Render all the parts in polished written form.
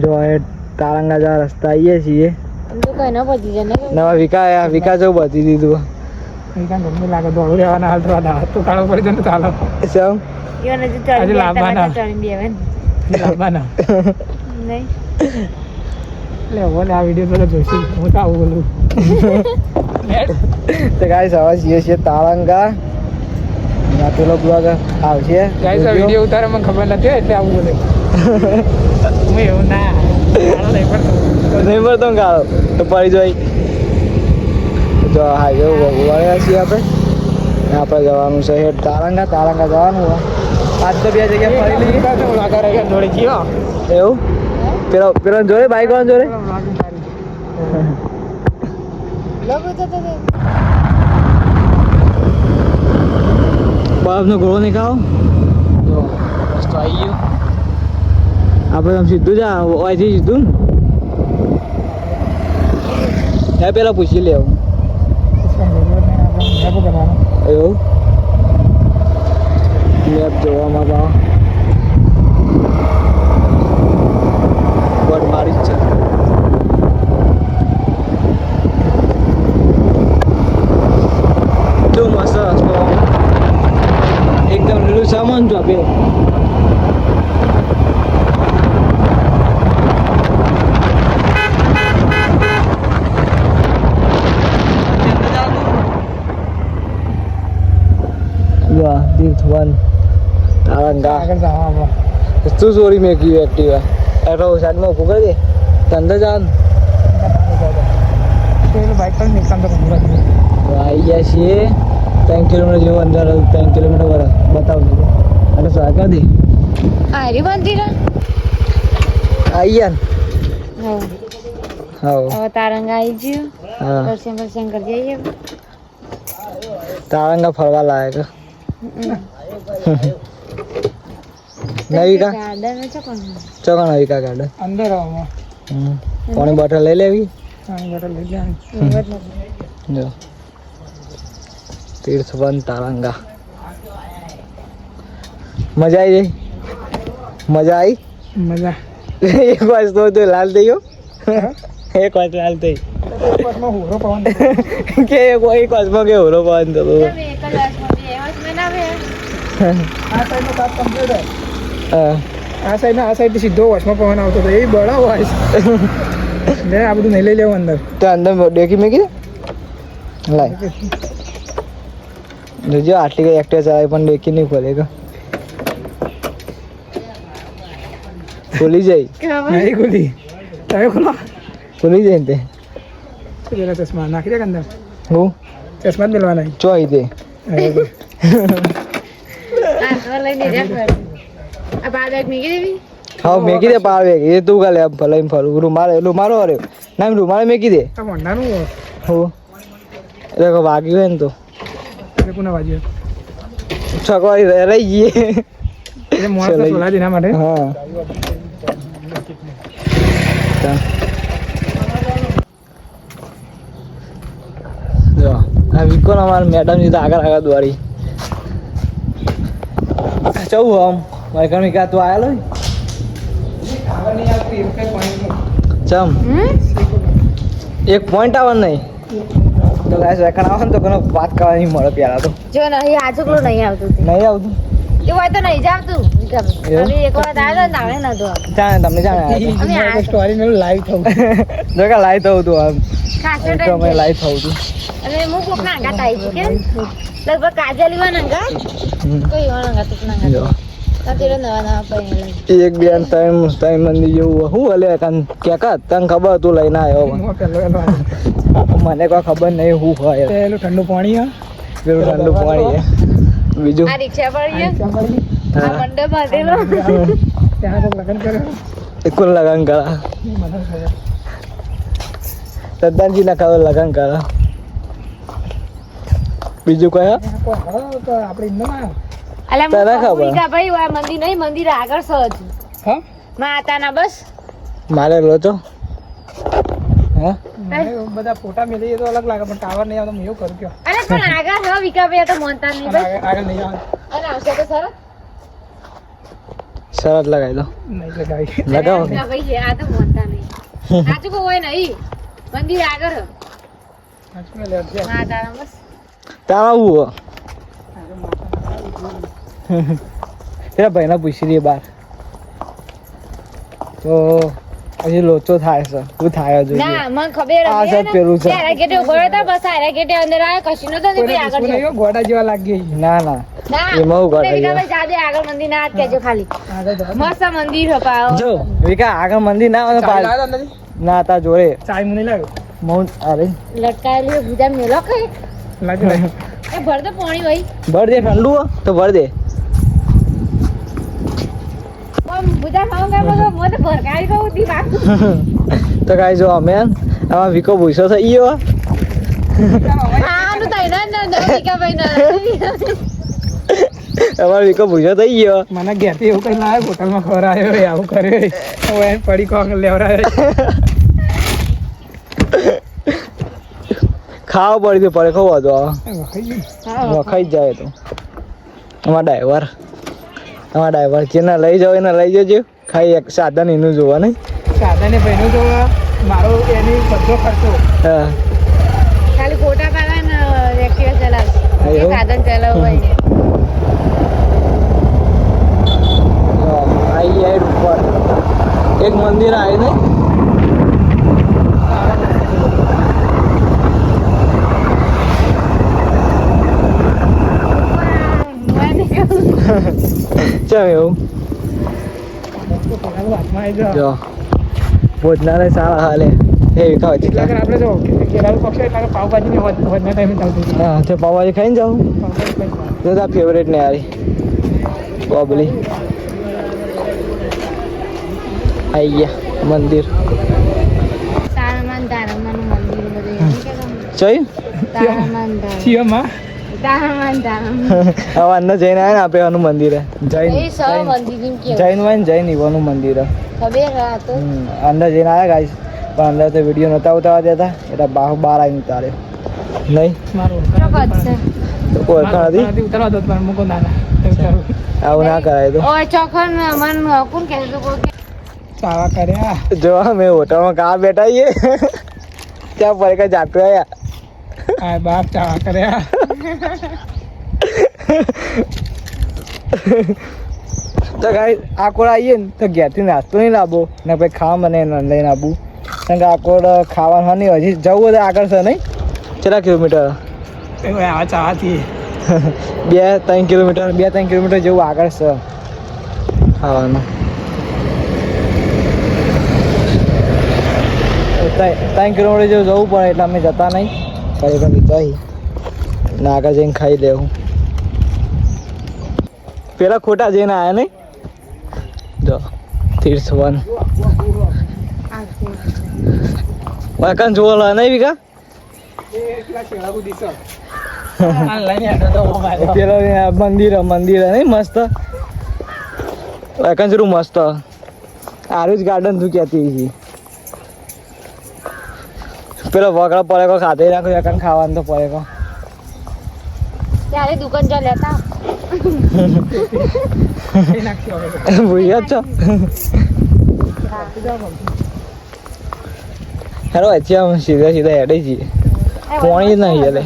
જો એ તારંગા જવા રસ્તા આવીએ છીએ. તો કઈ ના પહોંચી જાય ને નવા વિકા જો બધી દીધું. વિકા ગમે લાગે દોડું રહેવાના હાલ તો કાળો પડી જાય ને ચાલો સમ ઈવન હજી ચડી ગયા ચડી બેવન લાવવાના નહીં લે ઓલે આ વિડિયો તો જોઈશું હું તો આવું બોલું તો ગાઈસ હવે છીએ તારંગા ના પેલો બ્લોગ આવશે. ગાઈસ આ વિડિયો ઉતારે મને ખબર નથી એટલે આવું બોલે હું એવું ના નહીં પડતો ગાળો તો પડી જાય. જો હાઈવે વળ્યા છીએ આપણે જવાનું છે હેઠ તારંગા જવાનું હોય. આજ તો બે જગ્યા ફરી લઈએ જોડે ગયો એવું પેલો જોડે બાઈક વાળા જોડે લોકો તો બરફનો ગોળો નહીં ખાઓ. જો રસ્તો આવી ગયો આપણે આમ સીધું જ અહીંથી સીધું ને પેલા પૂછી લેવું એવું મેપ જોવામાં તો બોર્ડ મારી જ છે. કેવું મસ્ત રસ્તો એકદમ લીલું સામાન તો આપે. તીર્થવન તારંગા શું ચોરી મેં કયું એક્ટિવા એરો સાઈડમાં ઉભું કરી દે તો અંદર જવાનું બાઈક પર નુકસાન તો આવી ગયા છીએ 3 કિલોમીટર જેવું અંદર 3 કિલોમીટર બતાવજો અને શું કરી દે આરી મંદિર આવી ગયા ને હા હવે તારંગા આવી ગયું હા દર્શન કરી જઈએ તારંગા ફરવા લાયક નવિકા ગાર્ડન છે કોણ ચોકા નવિકા ગાર્ડન અંદર પાણી બોટલ લઈ લેવી પાણી બોટલ લઈ લેવાની જો તીર્થવન તારંગા મજા આવી જાય મજા એક વાર તો લાલ થઈ ગયો એક વાર લાલ થઈ હોરો પવન કે એક વારમાં કે હોરો પવન થતો આ સાઈડનો કાપ કમ્પ્લીટ હા આ સાઈડ સીધો વચમાં પવન આવતો હતો એ બળા હોય ને આ બધું નહીં લઈ લેવું અંદર તો અંદર ડેકી મેકી દે લાય જોજો આટલી કઈ એક્ટિવા ચલાવી પણ ડેકી નહીં ખોલે કે ખોલી જાય નહીં ખુલી તમે ખોલો ખોલી જાય ને તે પેલા ચશ્મા નાખી દે અંદર હું ચશ્મા જ મેળવાના ચો આવી દે હા મેકી દે પાવે એ તું કાલે ભલે ફરું રૂમાલો અરે ના રૂમાલે મેકી દે આ વંડાનું હું એટલે વાગ્યું હોય ને તો કોને વાજ્યું છકવાડી રહી ગઈ એટલે મોણસ સોલા દીના માટે હા જો આ વિકો અમારે મેડમ ની તો આગળ દોરી ચવું આમ મારી વિકા તું આવેલો ચમ એક પોઈન્ટ આવે નહીં તો ગાઈસ વેકણ આવે ને તો કોનો વાત કરવાની મળે પેલા તો જો નહીં આજુકલો નહીં આવતું નહીં આવતું એ હોય તો નહીં જાવતું અમે એક વખત આવ્યો ને તાણે નતો જાણે તમને જાણે સ્ટોરી મેં લાઈવ થવું જો કે લાઈવ થવું તું આમ ખાસો તો ટાઈમ અમે લાઈવ થવું તું અને હું કોક ના અંગાત આવી છું કે લગભગ કાજલ ઈવાન અંગાત કોઈ ઈવાન અંગાત ના જો તાતે નવા પહેરેલા એક બે ત્રણ મંદી જેવું હું હલે કાન ક્યાં તને ખબર તું લઈને આવ્યો મને કોઈ ખબર નહીં હું હોય પેલું ઠંડુ પાણી હા પેલું ઠંડુ પાણી બીજું આ રિક્ષા પર ગયા આ હા મંડપ બાંધેલો ત્યાં તો લગ્ન કર્યો એકુલ લગન કરા સદ્દાનજી ના કરો લગન કરા બીજું કયા આપણે ઇન્દોમાં અલા તને હું ખબર? કહું કે ભાઈ આ મંદિર નહીં મંદિર આગળ સજ હા માતાના બસ મારે લોચો હા બધા ફોટા મેળવીએ તો અલગ લાગે પણ ટાવર નહીં આવતો હું એવું કરું કયો અરે પણ આગળ હો વિકાભાઈ તો મોનતા નહીં બસ આગળ નહીં આવે અને આવશે તો સરસ શરત લગાવી દો નહીં લગાવી લગાવો કે? ના ભાઈ આ તો મોનતા નહીં સાચું કહું હોય નહીં મંદિર આગળ હ. આજકાલ લેટ છે હા તારા બસ તારા આવું પેલા ભાઈને પૂછી લઈએ બાર તો હજી લોચો થાય છે શું થાય જોઈએ ના મને ખબર આ હતી સાહેબ પેલું છે. ત્યારે ગેટે ઉભો રહ્યો બસ આરા ગેટે અંદર આવ્યો કશું નતો ને ભાઈ આગળ ગયો. ગોડા જેવા લાગી ના ના ના એમાં ઉભા તે થઈ વિકા ગયા. ભાઈ જાજે આગળ મંદિર ના હાથ કહેજો ખાલી આગળ જાઓ. મસ્ત મંદિર હપાયો જો વિકા આગળ મંદિર ના આવે ચાય લાવ્યા નથી? ના તા જોડે ચાય મને લાવ્યો માઉન્ટ અરે લટકાયેલી ભૂજા મેલો ખાય લાગે લાગે. એ ભર દો પાણી ભાઈ ભર દે ઠંડુ હો તો ભર દે ભૂજા ખાવા ગયા મને ભરકાઈ કહું દી બાપુ તો કાંઈ જો અમે આમાં વિકો ભૂસો થઈ ગયો આનું તઈ ના વિકા ભાઈ ના અમારો વિકો ભૂસો થઈ ગયો મને ઘેરથી એવું કઈ લાવ્યો હોટલમાં ખવડાવ્યો હોય, આવું કર્યો હોય. હવે એને પડી કોક લેવડાવ્યો ખાવા પડી તો પડે ખવો હતો હોય. વખાઈ જ જાય તો અમારા ડ્રાઈવર જેને લઈ જાવ એને લઈ જજો ખાઈ એક સાધન એનું જોવા નહીં સાદાને ભાઈનું તો મારો એની બધો ખર્ચો હા ખાલી ફોટા પાડવા ને એક્ટિવા ચલાવશે એવું? સાધન ચલાવવું હોય આવી જાય ઉપર એક મંદિર આવે ને ચમ એવું હાથમાં આવી જાઓ. જો ભોજનાલય સારા હાલે એ વિકાવ એટલે આગળ આપણે જો કેરાળુ પક્ષ એટલે આગળ પાવભાજીની વધના ટાઈમે ચાલતું હતું. હા તે પાવભાજી ખાઈને જાઉં પાવભાજી ખાઈ ખાવા. જો તાર ફેવરેટ ને યારી બોબલી આઈ ગયા મંદિર તારામાન તારામાનું મંદિર બધું એમ કે ગમે? જોયું તારામાન તારા શિવમાં તારામાન તારામાન હવે અંદર જઈને આવે ને આપણે એનું મંદિર હે. જૈન એ સૌ મંદિર એમ કેવું જૈન હોય ને જૈન ઈવાનું મંદિર હે. ખબર હા તો અંદર જઈને આવ્યા ગાઈસ પણ અંદર તો વિડીયો નતા ઉતારવા દેતા એટલે બહાર આવીને ઉતાર્યો નહીં મારું ચોક્કસ છે તો ઓળખાણ હતી ઉતારવા દો પણ મૂકો નાના ઉતારું આવું ના કરાય તો ઓય ચોખન મન કોણ કહે તો કોઈ ચાવા કર્યા જો અમે હોટલમાં કા બેઠા છીએ ત્યાં પર કઈ જાતું આયા આ બાપ ચાવા કર્યા તો ગાઈ આકોડ આવીએ ને તો ઘેરથી નાસ્તો નહીં લાવવો ને પછી ખાવા મને લઈને આવવું કારણ કે આકોડ ખાવાનું નહીં હજી જવું હોય તો આગળ છે નહીં કેટલા કિલોમીટર એવું આ ચાવાથી 2-3 કિલોમીટર જેવું આગળ છે ખાવાનું 3 કિલોમીટર જેવું જવું પડે એટલે અમે જતા નહીં ફરી પણ જઈ ને આગળ જઈને ખાઈ લેવું પેલા ખોટા જઈને આવ્યા નહીં જો તીર્થવન વાકન જોવા નહીં વિકા એટલા શેળાગુ દીશો લઈને હેડો તો મોબાઈલ પેલો મંદિર નહીં મસ્ત વાકન જરૂર મસ્ત આરું જ ગાર્ડન તું કહેતી હતી પેલો વગડા પડે ખાધે નાખો એકન ખાવાનું તો પડે ત્યારે દુકાન જા લેતા નાખી હવે ભૂલ્યા જ છો હેરો અહીંથી આમ સીધા હેડે છીએ પોણી જ નહીં એટલે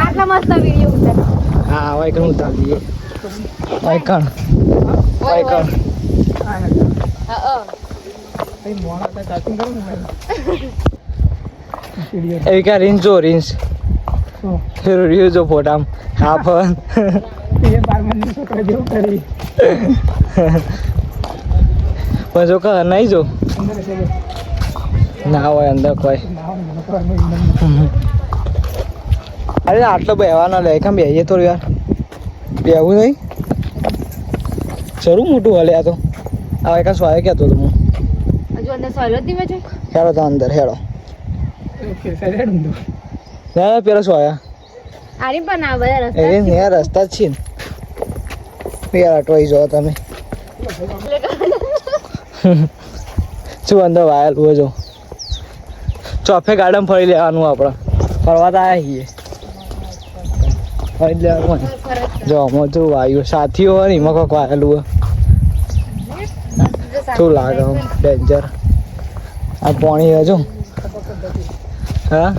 આટલા મસ્ત વિડીયો ઉતાર હા વાયકણ ઉતારી દઈએ વાયકણ હા કઈ મોણા હતા ચાર્જિંગ કરું ને વિડીયો એવી ક્યાં રીન્સ જો રીન્સ રીલ જો ફોટામ હા પણ એ 12 મહિનાની છોકરા જેવું કરી પણ જો કર નહીં જો અંદર છે ના હોય અંદર કોઈ અરે આટલો બેહવાનો લે કેમ બેહીએ થોડું યાર બેહવું નહીં જરૂર મોટું હલે આ તો આ એક સ્વાય કહેતો હતો હું હજુ અંદર સોયલો ધીમે છે હેડો તો અંદર હેડો ઓકે સાઈડ ઊંધો ના પેલો સ્વાયા આરી પણ આ બધા રસ્તા એ ને રસ્તા જ છે ને યાર અટવાઈ જાઓ તમે શું અંદર વાયેલું હોય જો ચોફે ગાર્ડન ફરી લેવાનું આપણે ફરવા તો આવ્યા છીએ ફરી જ લેવાનું હોય જો આમાં જો વાયુ સાથીઓ હોય ને એમાં કોઈક વાયેલું હોય શું લાગે ડેન્જર આ પાણી હજુ હા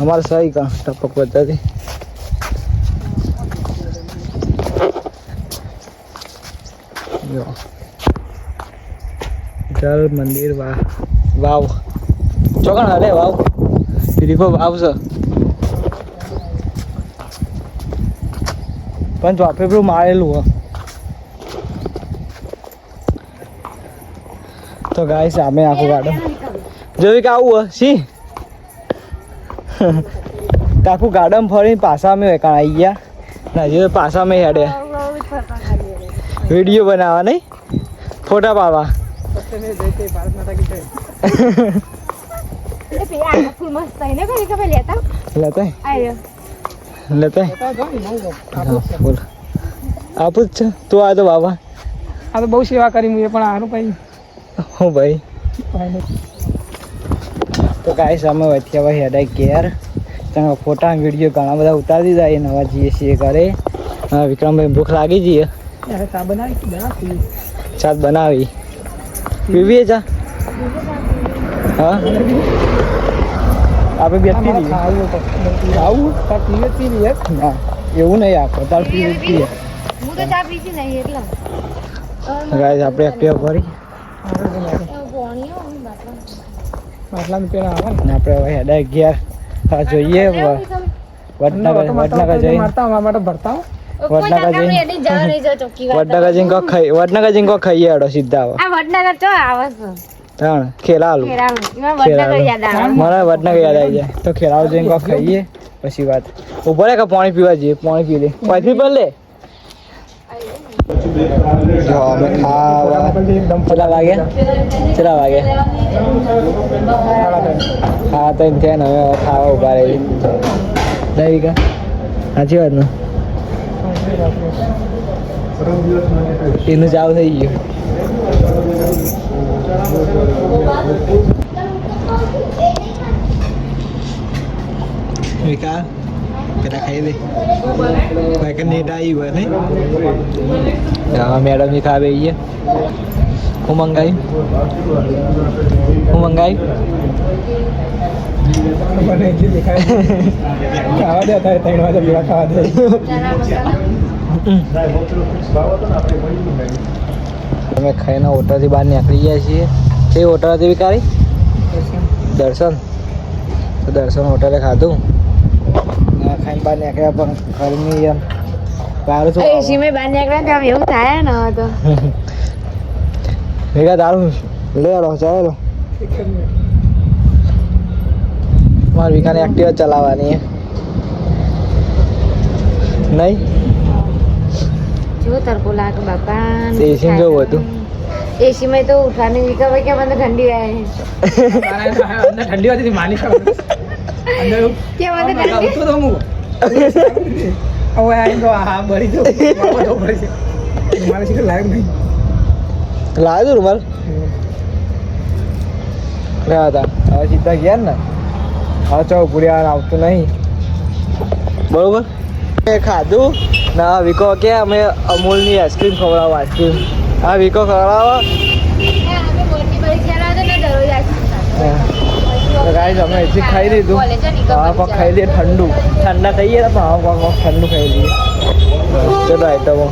અમારે સહી કા ટપક પદ્ધતિ જો જલ મંદિર વાવ ચોકણ હલે વાવ દીદી વાવ છે પણ ચોપે પેલું મારેલું હો તો ગાય સામે આખું ગાર્ડન જોયું કે આવું હો સી આખું ગાર્ડન ફરીને પાછા અમે વેકાણ આવી ગયા ના હજી તો પાછા અમે હેડે વિડીયો બનાવવા નહીં ફોટા પાડવા લેતા બોલ આપું જ છે તું આ તો બાબા આ તો બહુ સેવા કરી મેં પણ આનું કઈ હું ભાઈ તો કાંઈ સામે વચ્ચે હેડાય કેર તમે ફોટા વિડીયો ઘણા બધા ઉતારી દીધા એ નવા જઈએ છીએ ઘરે વિક્રમભાઈ ભૂખ લાગી જઈએ ચા બનાવી ચાત બનાવી પીવીએ ચા હા આપણે બે પી લઈએ આવું પી લઈએ ના એવું નહીં આપો તાર પીએ હું તો ચા પીતી નહીં એટલે ગાઈસ આપણે એક્ટિવા ભરી માટલામાં પેલા આવે ને આપણે હવે હેડાય ગયા હા જોઈએ વડનગર જઈને મારતા માટે ભરતા વડનગર જઈને કો ખાઈએ હેડો સીધા આવે આ વડનગર ચો આવે છે ત્રણ ખેલાલું વડનગર યાદ આવે મને વડનગર યાદ આવી જાય તો ખેલાવ જઈને કો ખાઈએ પછી વાત ઉભો રે કે પાણી પીવા જઈએ પાણી પી લે પાછી પર લે જો અમે ખાવા કેટલા વાગ્યા હા તો એમ થયા ને હવે ખાવા ઉભા રહી દઈ કા સાચી વાત ને એનું ચાવ થઈ ગયું વિકા પેલા ખાઈ દે ભાઈ કે નેટ આવી હોય નહીં હા મેડમ ની ખાવે એ હું મંગાવ્યું ખાવા દે 3 વાગે પીવા ખાવા દે અમે ખાઈને હોટલથી બહાર નીકળી ગયા છીએ તે હોટલ હતી વિકારી દર્શન તો દર્શન હોટલે ખાધું ખાઈને બહાર નીકળ્યા પણ ગરમી એમ બહાર શું બહાર નીકળ્યા તો એવું થાય ને તો ભેગા દારૂ લે લો ચાલો મારી વિકાને એક્ટિવા ચલાવવાની નહીં જો તરકો લાગે બાપા એસી જેવું હતું એસી માં તો ઉઠાને વિકા ભાઈ કે મને ઠંડી આવે અંદર ઠંડી હતી માની ખાવા અંદર કે મને ઠંડી તો હું હવે આ તો હા બળી જો મારે શીખ લાગ નહીં લાવ્યો રૂમાલ ગયા હતા હવે સીધા ગયા ને હવે ચો પૂરી આવતું નહીં બરોબર ખાધું ના વિકો કે અમે અમૂલની આઈસ્ક્રીમ ખવડાવો આઈસ્ક્રીમ હા વિકો ખવડાવો ગાઈસ અમે એથી ખાઈ લીધું હા પણ ખાઈ લઈએ ઠંડા થઈએ ને પણ ઠંડુ ખાઈ લઈએ ચલો આઈટમો